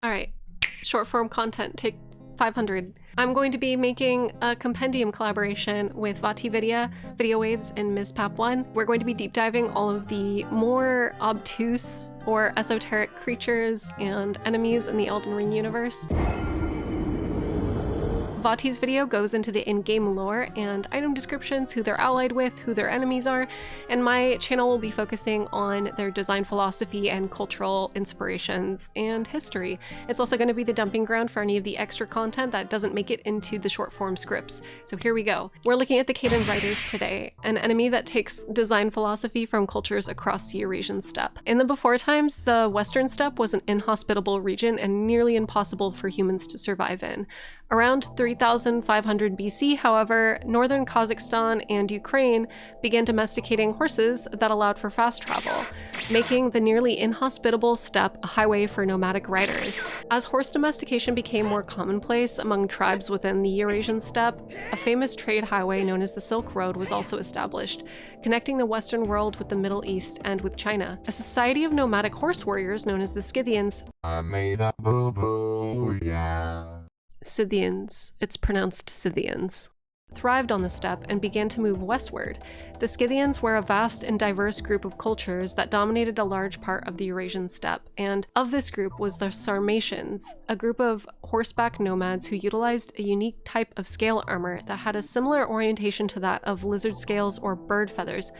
Alright, short form content, take 500. I'm going to be making a compendium collaboration with VAATI'S, VIDEOWWAVES, and Ms. Pap1. We're going to be deep diving all of the more obtuse or esoteric creatures and enemies in the Elden Ring universe. VAATI'S video goes into the in-game lore and item descriptions, who they're allied with, who their enemies are, and my channel will be focusing on their design philosophy and cultural inspirations and history. It's also going to be the dumping ground for any of the extra content that doesn't make it into the short form scripts. So here we go. We're looking at the Kaiden Riders today, an enemy that takes design philosophy from cultures across the Eurasian steppe. In the before times, the Western steppe was an inhospitable region and nearly impossible for humans to survive in. Around 3500 BC, however, northern Kazakhstan and Ukraine began domesticating horses that allowed for fast travel, making the nearly inhospitable steppe a highway for nomadic riders. As horse domestication became more commonplace among tribes within the Eurasian steppe, a famous trade highway known as the Silk Road was also established, connecting the Western world with the Middle East and with China. A society of nomadic horse warriors known as the Scythians. I made a boo-boo, yeah. Scythians, it's pronounced Scythians, thrived on the steppe and began to move westward. The Scythians were a vast and diverse group of cultures that dominated a large part of the Eurasian steppe, and of this group was the Sarmatians, a group of horseback nomads who utilized a unique type of scale armor that had a similar orientation to that of lizard scales or bird feathers,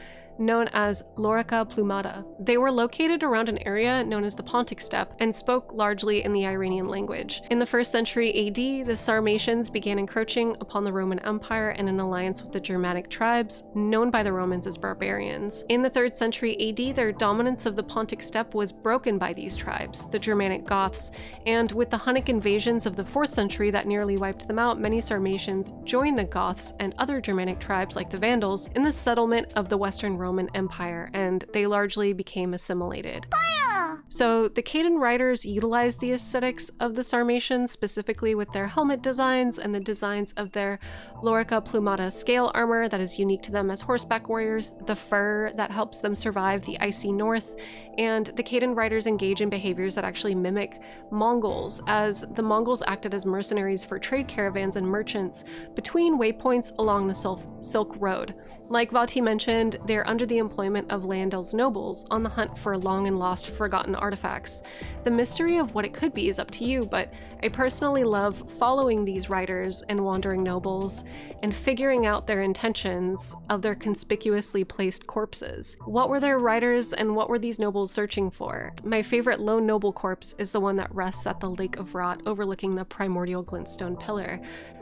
known as lorica plumata. They were located around an area known as the Pontic steppe and spoke largely in the Iranian language. In the 1st century AD, the Sarmatians began encroaching upon the Roman Empire in an alliance with the Germanic tribes, known by the Romans as barbarians. In the 3rd century AD, their dominance of the Pontic steppe was broken by these tribes, the Germanic Goths, and with the Hunnic invasions of the 4th century that nearly wiped them out, many Sarmatians joined the Goths and other Germanic tribes like the Vandals in the settlement of the Western Roman Empire, and they largely became assimilated. Fire! So the Kaiden Riders utilized the aesthetics of the Sarmatians, specifically with their helmet designs and the designs of their lorica plumata scale armor that is unique to them as horseback warriors, the fur that helps them survive the icy north, and the Kaiden Riders engage in behaviors that actually mimic Mongols, as the Mongols acted as mercenaries for trade caravans and merchants between waypoints along the Silk Road. Like VAATI mentioned, they're under the employment of Landel's nobles on the hunt for long and lost forgotten artifacts. The mystery of what it could be is up to you, but I personally love following these riders and wandering nobles and figuring out their intentions of their conspicuously placed corpses. What were their riders and what were these nobles searching for? My favorite lone noble corpse is the one that rests at the Lake of Rot overlooking the Primordial Glintstone pillar.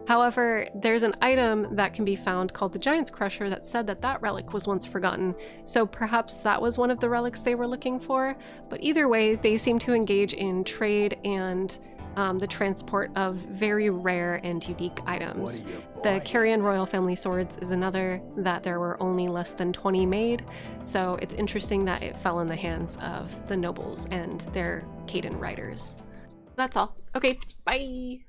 However, there's an item that can be found called the Giant's Crusher that said that that relic was once forgotten, so perhaps that was one of the relics they were looking for. But either way, they seem to engage in trade and the transport of very rare and unique items. The Carrion Royal Family Swords is another that there were only less than 20 made, so it's interesting that it fell in the hands of the nobles and their Kaiden Riders. That's all. Okay, bye!